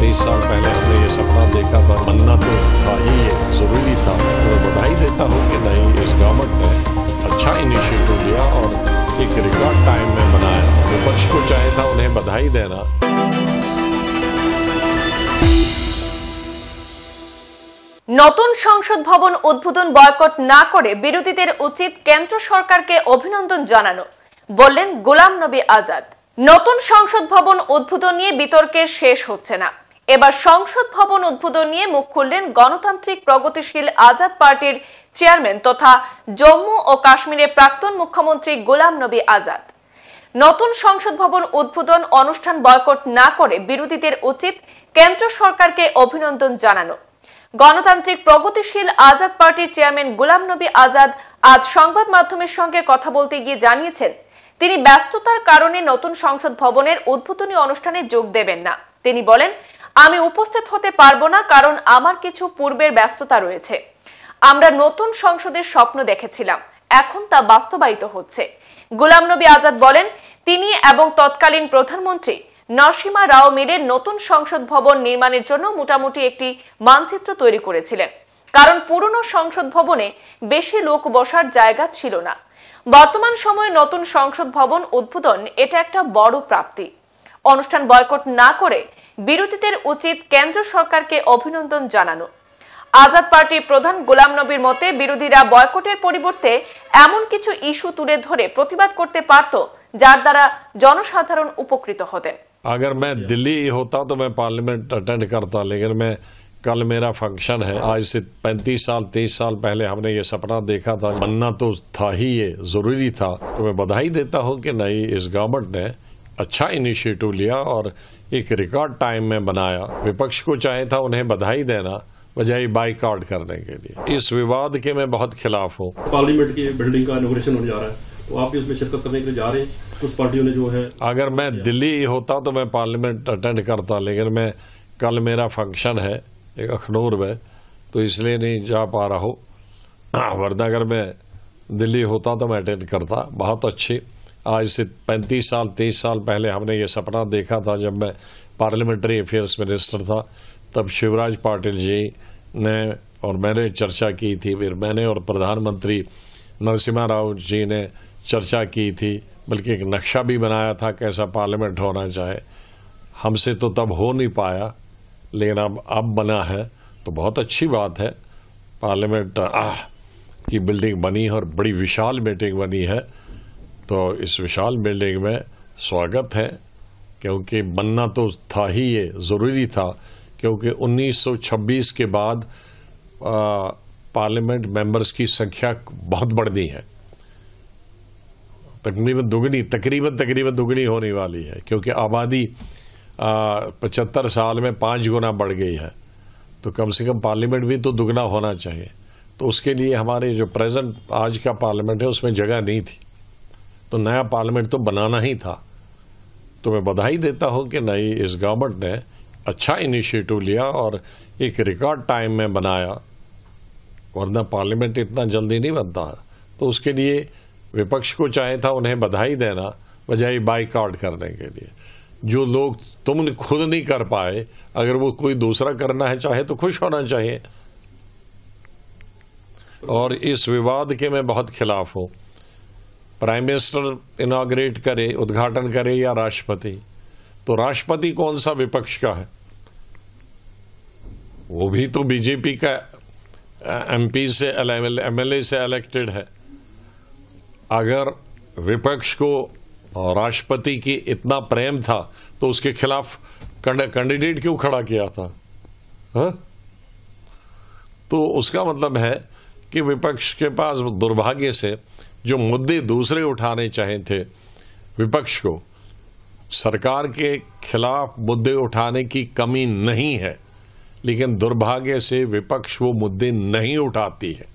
30 साल पहले हमने ये सपना देखा था, बनना तो था ही, ये ज़रूरी था। तो बधाई देता हूँ कि नहीं, इस गवर्नमेंट ने अच्छा इनिशिएटिव लिया और एक रिकॉर्ड टाइम में बनाया। विपक्ष को चाहे था उन्हें बधाई देना। নতুন সংসদ ভবন উদ্বোধন বয়কট না করে বিরোধীদের উচিত কেন্দ্র সরকারকে অভিনন্দন জানানো, বললেন গোলাম নবী আজাদ। নতুন সংসদ ভবন উদ্বোধন নিয়ে বিতর্কের শেষ হচ্ছে না। এবার সংসদ ভবন উদ্বোধন নিয়ে মুখ খুললেন গণতান্ত্রিক প্রগতিশীল আজাদ পার্টির চেয়ারম্যান তথা জম্মু ও কাশ্মীরের প্রাক্তন মুখ্যমন্ত্রী গোলাম নবী আজাদ। নতুন সংসদ ভবন উদ্বোধন অনুষ্ঠান বয়কট না করে বিরোধীদের উচিত কেন্দ্র সরকারকে অভিনন্দন জানানো। গণতান্ত্রিক প্রগতিশীল আজাদ পার্টির চেয়ারম্যান গোলাম নবী আজাদ আজ সংবাদ মাধ্যমের সঙ্গে কথা বলতে গিয়ে জানিয়েছেন, তিনি ব্যস্ততার কারণে নতুন সংসদ ভবনের উদ্বোধনী অনুষ্ঠানে যোগ দেবেন না। তিনি বলেন, আমি উপস্থিত হতে পারবো না কারণ আমার কিছু পূর্বের ব্যস্ততা রয়েছে। আমরা নতুন সংসদের স্বপ্ন দেখেছিলাম, এখন তা বাস্তবায়িত হচ্ছে। গোলাম নবী আজাদ বলেন, তিনি এবং তৎকালীন প্রধানমন্ত্রী নরসিমা রাও মিলে নতুন সংসদ ভবন নির্মাণের জন্য মোটামুটি একটি মানচিত্র তৈরি করেছিলেন, কারণ পুরনো সংসদ ভবনে বেশি লোক বসার জায়গা ছিল না। বর্তমান সময়ে নতুন সংসদ ভবন উদ্বোধন এটা একটা বড় প্রাপ্তি। অনুষ্ঠান বয়কট না করে বিরোধীদের উচিত কেন্দ্র সরকারকে অভিনন্দন জানানো। আজাদ পার্টির প্রধান গোলাম নবীর মতে, বিরোধীরা বয়কটের পরিবর্তে এমন কিছু ইস্যু তুলে ধরে প্রতিবাদ করতে পারত যার দ্বারা জনসাধারণ উপকৃত হতেন। अगर मैं दिल्ली होता तो मैं पार्लियामेंट अटेंड करता, लेकिन मैं कल मेरा फंक्शन है। आज से 30 साल पहले हमने ये सपना देखा था, बनना तो था ही, ये ज़रूरी था। तो मैं बधाई देता हूँ कि नहीं, इस गवर्नमेंट ने अच्छा इनिशिएटिव लिया और एक रिकॉर्ड टाइम में बनाया। विपक्ष को चाहे था उन्हें बधाई देना बजाय बाइकआउट करने के लिए। इस विवाद के मैं बहुत खिलाफ हूँ। पार्लियामेंट की बिल्डिंग का इनॉग्रेशन होने जा रहा है, तो आप भी उसमें शिरकत करने के लिए जा रहे हैं? कुछ पार्टियों ने जो है, अगर मैं दिल्ली होता तो मैं पार्लियामेंट अटेंड करता, लेकिन मैं कल मेरा फंक्शन है एक अखनूर में, तो इसलिए नहीं जा पा रहा हूँ। वरना अगर मैं दिल्ली होता तो मैं अटेंड करता। बहुत अच्छी, आज से 30 साल पहले हमने ये सपना देखा था, जब मैं पार्लियामेंट्री अफेयर्स मिनिस्टर था। तब शिवराज पाटिल जी ने और मैंने चर्चा की थी, फिर मैंने और प्रधानमंत्री नरसिम्हा राव जी ने चर्चा की थी, बल्कि एक नक्शा भी बनाया था कैसा पार्लियामेंट होना चाहे। हमसे तो तब हो नहीं पाया, लेकिन अब बना है, तो बहुत अच्छी बात है। पार्लियामेंट की बिल्डिंग बनी और बड़ी विशाल बिल्डिंग बनी है, तो इस विशाल बिल्डिंग में स्वागत है, क्योंकि बनना तो था ही, ये ज़रूरी था। क्योंकि 1926 के बाद पार्लियामेंट मेंबर्स की संख्या बहुत बढ़नी है, तकरीबन दुगनी होने वाली है, क्योंकि आबादी 75 साल में 5 गुना बढ़ गई है। तो कम से कम पार्लियामेंट भी तो दुगना होना चाहिए। तो उसके लिए हमारे जो प्रेजेंट आज का पार्लियामेंट है उसमें जगह नहीं थी, तो नया पार्लियामेंट तो बनाना ही था। तो मैं बधाई देता हूँ कि नहीं, इस गवर्नमेंट ने अच्छा इनिशिएटिव लिया और एक रिकॉर्ड टाइम में बनाया, वरना पार्लियामेंट इतना जल्दी नहीं बनता है। तो उसके लिए विपक्ष को चाहे था उन्हें बधाई देना बजाय बाइकआउट करने के लिए। जो लोग तुम खुद नहीं कर पाए, अगर वो कोई दूसरा करना है चाहे तो खुश होना चाहिए। और इस विवाद के मैं बहुत खिलाफ हूँ। प्राइम मिनिस्टर इनॉग्रेट करे, उद्घाटन करे या राष्ट्रपति, तो राष्ट्रपति कौन सा विपक्ष का है? वो भी तो बीजेपी का एमपी से एमएलए से इलेक्टेड है। अगर विपक्ष को राष्ट्रपति की इतना प्रेम था तो उसके खिलाफ कैंडिडेट क्यों खड़ा किया था? हा? तो उसका मतलब है कि विपक्ष के पास दुर्भाग्य से जो मुद्दे दूसरे उठाने चाहे थे, विपक्ष को सरकार के खिलाफ मुद्दे उठाने की कमी नहीं है, लेकिन दुर्भाग्य से विपक्ष वो मुद्दे नहीं उठाती है।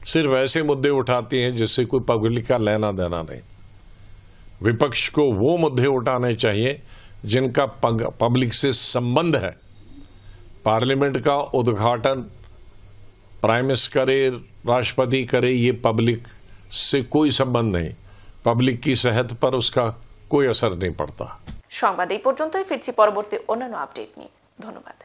सिर्फ ऐसे मुद्दे उठाती हैं जिससे कोई पब्लिक का लेना देना नहीं। विपक्ष को वो मुद्दे उठाने चाहिए जिनका पब्लिक से संबंध है। पार्लियामेंट का उद्घाटन प्राइम मिनिस्टर करे, राष्ट्रपति करे, ये पब्लिक से कोई संबंध नहीं। पब्लिक की सेहत पर उसका कोई असर नहीं पड़ता। সংবাদ এই পর্যন্তই, ফিরছি পরবর্তী অন্যান্য আপডেট নিয়ে। ধন্যবাদ।